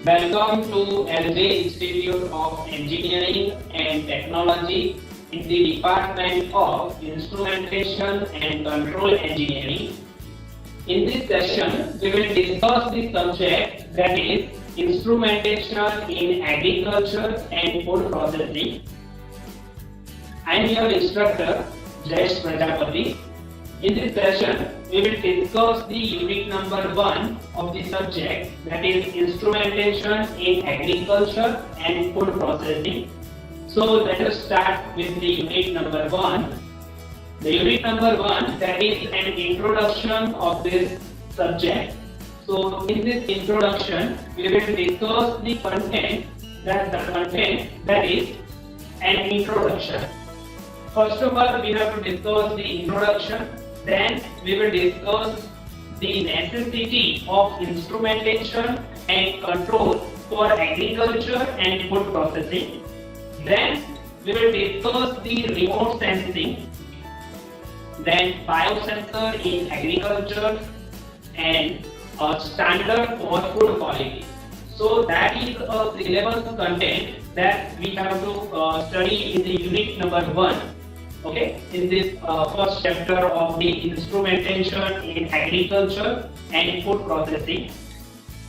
Welcome to LJ Institute of Engineering and Technology in the Department of Instrumentation and Control Engineering. In this session, we will discuss the subject that is instrumentation in agriculture and food processing. I am your instructor, Jayesh Prajapati. In this session, we will discuss the unit number 1 of the subject, that is instrumentation in agriculture and food processing. So let us start with the unit number 1. The unit number 1, that is an introduction of this subject. So in this introduction, we will discuss the content, that is an introduction. First of all, we have to discuss the introduction. Then we will discuss the necessity of instrumentation and control for agriculture and food processing. Then we will discuss the remote sensing, then biosensor in agriculture, and a standard for food quality. So that is a syllabus content that we have to study in the unit number 1. Okay, in this first chapter of the instrumentation in agriculture and food processing.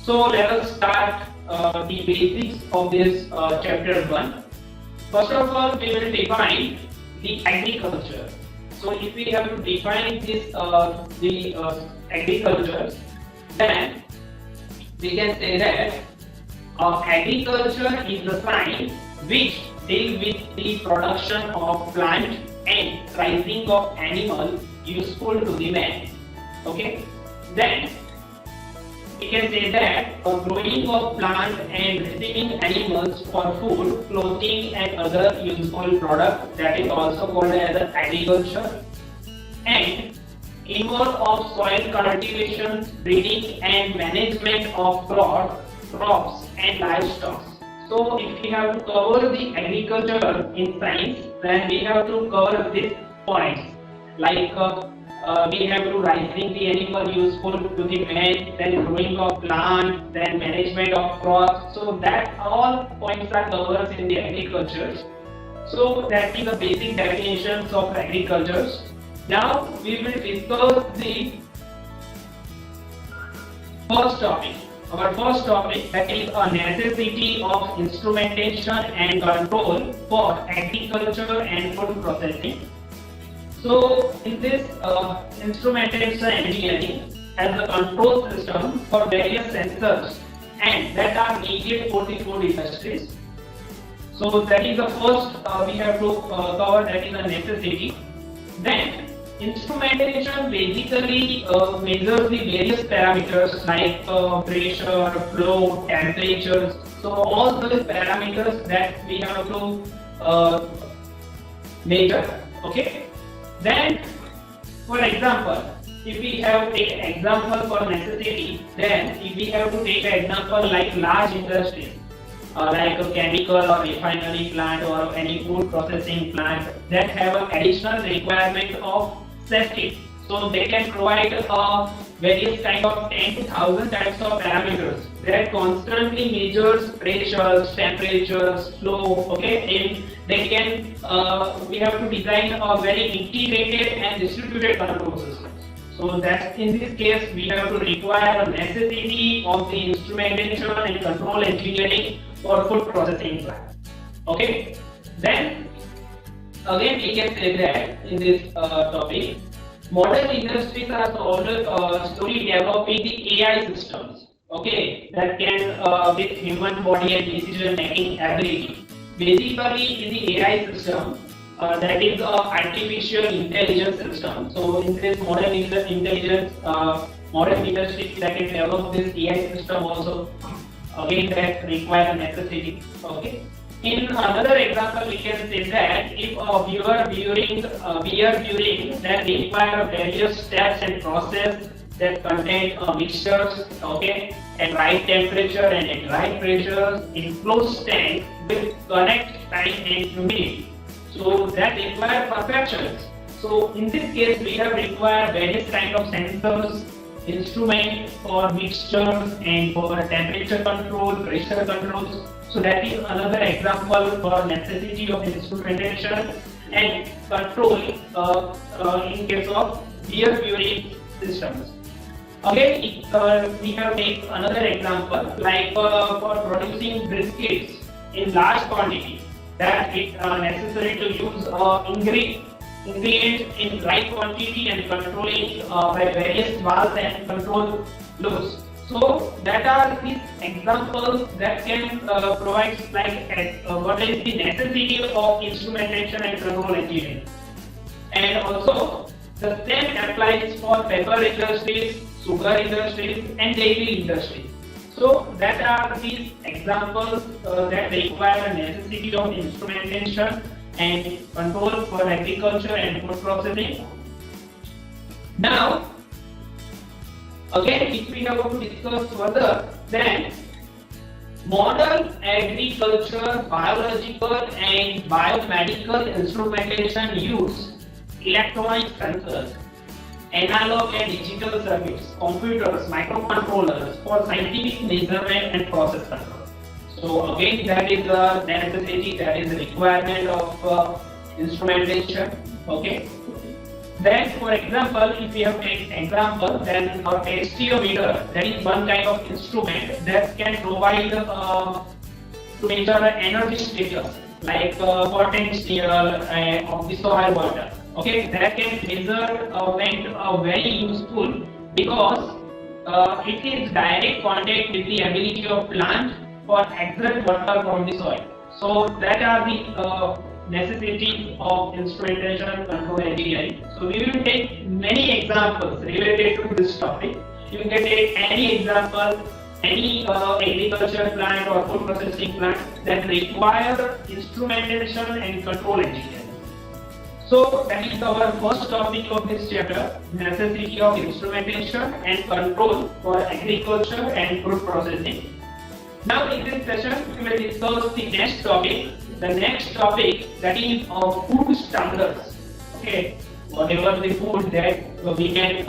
So let us start the basics of this chapter 1. First of all, we will define the agriculture. So if we have to define this agriculture, then we can say that agriculture is the science which deals with the production of plant and raising of animals useful to the man. Okay, then we can say that growing of plant and raising animals for food, clothing and other useful products, that is also called as agriculture. And involve of soil cultivation, breeding and management of crops and livestock. So if we have to cover the agriculture in science, then we have to cover these points, like we have to raising the animal useful to the man, then growing of plant, then management of crops. So that all points are covered in the agriculture. So that is the basic definitions of agriculture. Now we will discuss the first topic. Our first topic, that is a necessity of instrumentation and control for agriculture and food processing. So in this instrumentation engineering has a control system for various sensors and that are needed for the food industries. So that is the first we have to cover, that is a necessity. Then instrumentation basically measures the various parameters like pressure, flow, temperatures. So all those parameters that we have to measure. Okay. Then, for example, if we have to take an example for necessity, then if we have to take an example like large industries, like a chemical or refinery plant or any food processing plant that have an additional requirement of safety. So they can provide various kind of 10 to 1000 types of parameters that constantly measures pressures, temperatures, flow. Okay, and they can we have to design a very integrated and distributed control system. So that in this case we have to require a necessity of the instrumentation and control engineering for food processing plant. Okay, then again we can say that in this topic, modern industries are slowly developing the AI systems, okay, that can with human body and decision making ability. Basically in the AI system, that is artificial intelligence system. So in this modern intelligence, modern industries that can develop this AI system also, again that require necessity. Okay. In another example, we can say that if we are viewing that require various steps and process that contain mixtures, okay, at right temperature and at right pressure in closed tank with correct time and humidity. So that require perfection. So in this case, we have required various kind of sensors instrument for mixtures and for temperature control, pressure controls. So that is another example for necessity of instrumentation and control in case of beer brewing systems. Again, we have take another example like for producing biscuits in large quantity, that it necessary to use ingredients in right quantity and controlling by various valves and control loops. So that are these examples that can provide like what is the necessity of instrumentation and control engineering. And also the same applies for paper industries, sugar industries and dairy industries. So that are these examples that require necessity of instrumentation and control for agriculture and food processing. Now, again, if we are going to discuss further, then modern agriculture, biological and biomedical instrumentation use electronic sensors, analog and digital circuits, computers, microcontrollers for scientific measurement and process control. So again, that is the necessity, that is the requirement of instrumentation. Okay. Then, for example, if we have an example, then a astiometer, that is one kind of instrument that can provide to measure energy status, like potential of the soil water. Okay, that can measure very useful because it is direct contact with the ability of plant for extract water from the soil. So that are the necessities of instrumentation control engineering. So we will take many examples related to this topic. You can take any example, any agriculture plant or food processing plant that require instrumentation and control engineering. So that is our first topic of this chapter, necessity of instrumentation and control for agriculture and food processing. Now in this session we will discuss the next topic. The next topic, that is food standards. Okay, whatever the food that we can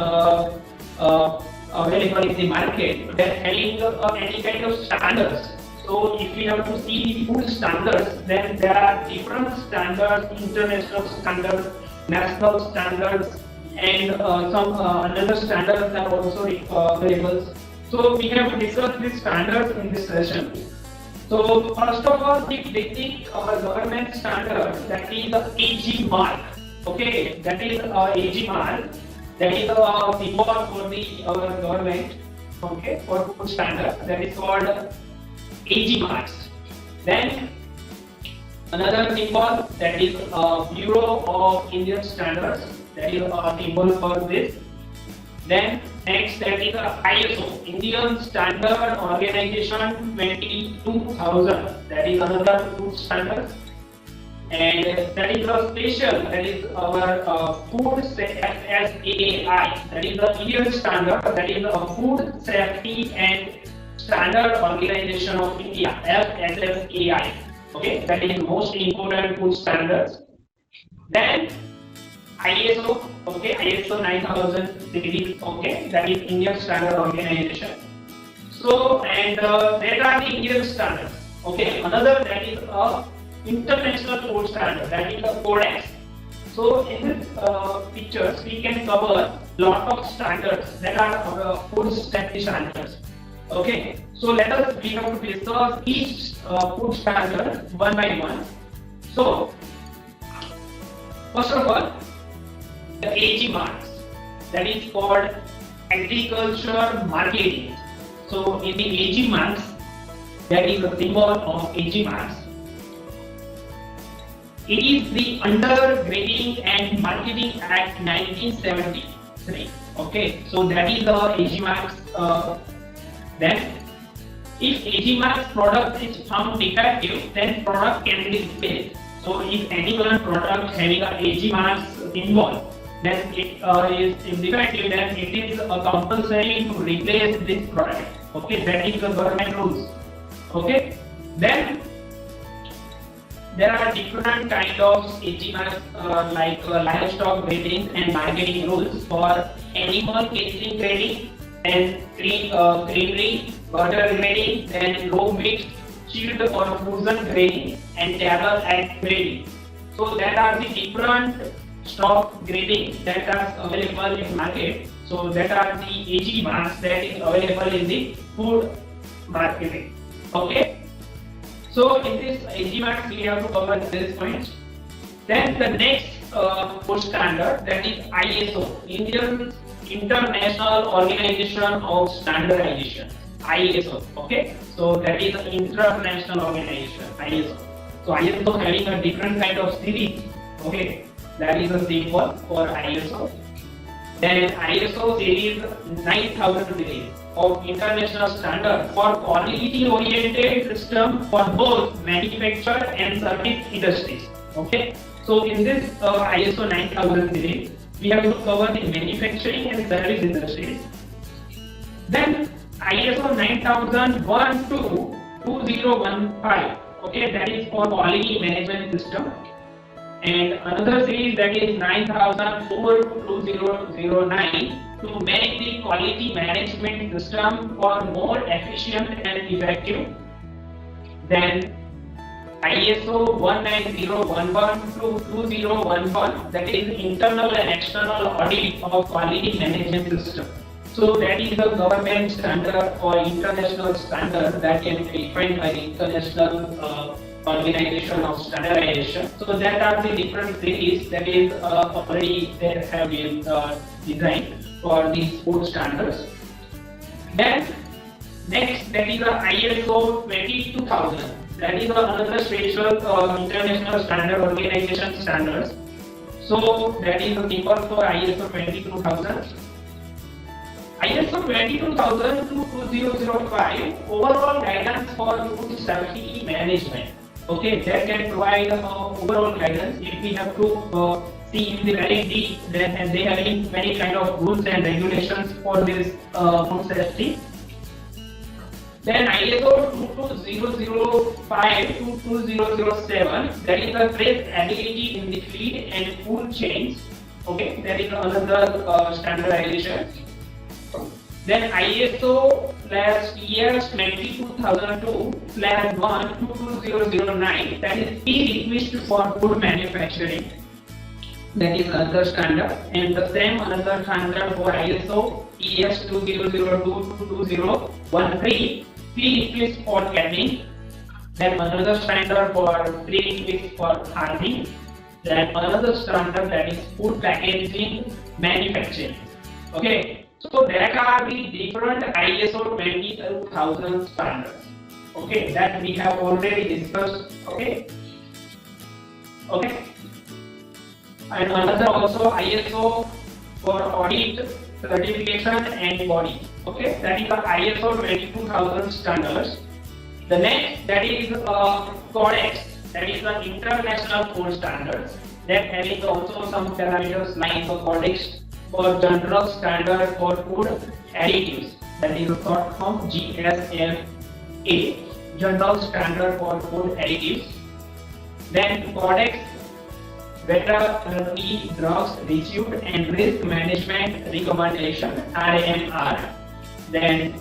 available in the market, they are having any kind of standards. So if we have to see the food standards, then there are different standards, international standards, national standards, and some another standards are also available. So we have to discuss these standards in this session. So first of all, the basic government standard, that is the AG mark. Okay, that is AG mark. That is the symbol for the our government. Okay, for food standard, that is called AG marks. Then another symbol, that is Bureau of Indian Standards. That is a symbol for this. Then next, that is ISO, Indian Standard Organization 22000. That is another food standard. And that is a special, that is our food FSSAI. That is the Indian standard, that is the Food Safety and Standard Organization of India, FSSAI. Okay, that is the most important food standards. Then ISO, okay, ISO 9000 series, okay, that is Indian Standard Organization. So, and there are the Indian standards. Okay, another, that is international food standard, that is the Codex. So in this pictures we can cover lot of standards that are food safety standards. Okay, so let us we have to discuss each food standard one by one. So first of all, the AG marks, that is called agriculture marketing. So in the AG marks, that is the symbol of AG marks. It is the Undergrading and Marketing Act 1973. Okay, so that is the AG marks. Then, if AG marks product is found defective, then product can be replaced. So if any one product having a AG marks involved, then it is defective, then it is compulsory to replace this product. Okay, that is the government rules. Okay, then there are different kind of AG marks like livestock grading and marketing rules for animal catering grading, then creamery, butter grading, then raw meat, chilled or frozen grading, and table egg grading. So that are the different stock grading that are available in market. So that are the AG marks that is available in the food marketing. Okay. So in this AG marks we have to cover this point. Then the next food standard, that is ISO, Indian International Organization of Standardization. ISO. Okay. So that is an international organization. ISO. So ISO having a different kind of series. Okay. That is a symbol for ISO. Then ISO series 9000 series of international standard for quality oriented system for both manufacture and service industries. Okay. So in this ISO 9000 series, we have to cover the manufacturing and service industries. Then ISO 9001 to 2015. Okay, that is for quality management system. And another series, that is 9004 to 2009, to make the quality management system for more efficient and effective. Then ISO 19011 to 2011, that is internal and external audit of quality management system. So that is the government standard or international standard that can be defined by the international organization of standardization. So that are the different series that is already there have been designed for these food standards. Then next, that is the ISO 22000. That is another special international standard organization standards. So that is the symbol for ISO 22000. ISO 22000 to 2005, overall guidance for food safety management. Okay, that can provide overall guidance. If we have to see in the very deep, then they have many kind of rules and regulations for this food safety. Then ISO 22005 to 2007, that is the traceability in the feed and food chains. Okay, that is another standardization. Then ISO /ES 22002/1 to 2009, that is e-request for food manufacturing. That is another standard, and the same another standard for ISO ES 2002 to 2013, pre-request for canning. Then another standard for pre-request for hardening. Then another standard, that is food packaging manufacturing. Okay. So that are the different ISO 22000 standards. Okay, that we have already discussed. Okay. Okay. And another also ISO for audit, certification and body. Okay, that is the ISO 22000 standards. The next, that is Codex, that is the international food standards. That having also some parameters like the Codex for general standard for food additives, that is short form GSFA, general standard for food additives. Then Codex Veterinary Drugs Residue and Risk Management Recommendation RMR. Then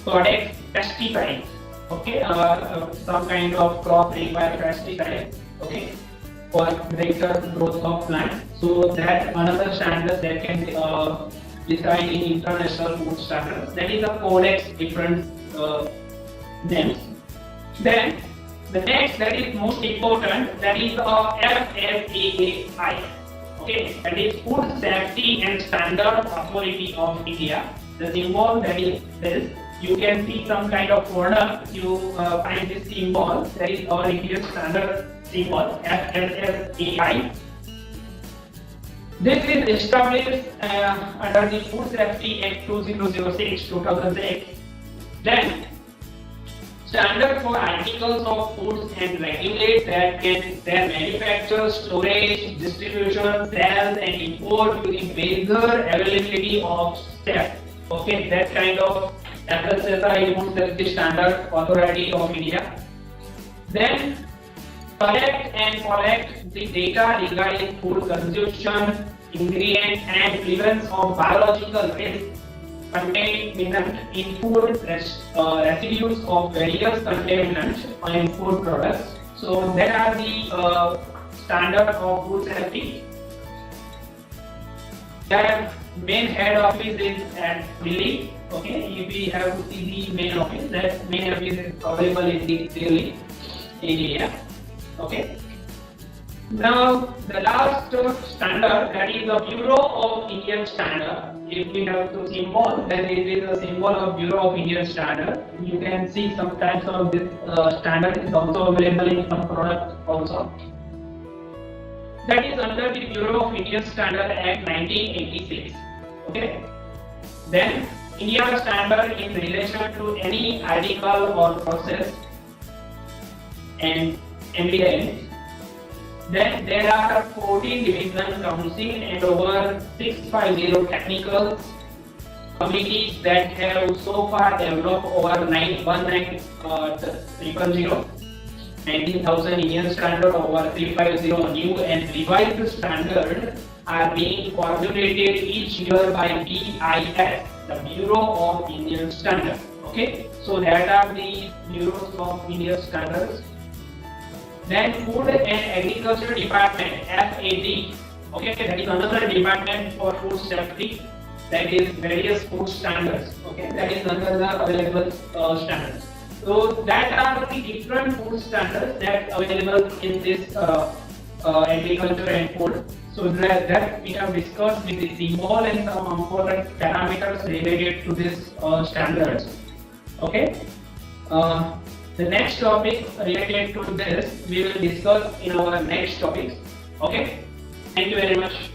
Codex Pesticides, okay, some kind of crop required pesticides, okay, for greater growth of plant. So that another standard that can decided in international food standards. That is a Codex different names. Then the next, that is most important, that is FSSAI. Okay, that is Food Safety and Standard Authority of India. The symbol, that is this. You can see some kind of product, you find this symbol, that is our Indian standard symbol, FSSAI. This is established under the Food Safety Act 2006. Then standard for articles of foods and regulate that can their manufacture, storage, distribution, sales and import to the measure availability of staff. Okay, that kind of FSSAI Food Safety Standard Authority of India. Then collect and collect the data regarding food consumption, ingredient and prevalence of biological risk contaminant in food residues of various contaminants in food products. So there are the standard of food safety. Their main head office is at Delhi. Okay, if we have to see the main office, that main office is available in the Delhi area. Okay. Now the last standard, that is the Bureau of Indian Standard. If we have to symbol, then it is a symbol of Bureau of Indian Standard. You can see some types of this standard is also available in some products also. That is under the Bureau of Indian Standard Act 1986. Okay. Then India's standard in relation to any article or process and MBN. Then there are 14 division council and over 650 technical committees that have so far developed over 19,000 Indian standard, over 350 new and revised standard are being formulated each year by BIS, the Bureau of Indian Standard. Okay, so that are the Bureaus of Indian Standards. Then Food and Agriculture Department, FAD. Okay, that is another department for food safety. That is various food standards. Okay, that is another available standards. So that are the different food standards that available in this agriculture and food. So that we have discussed with the symbol and some important parameters related to this standards. Okay. The next topic related to this we will discuss in our next topics. Okay. Thank you very much.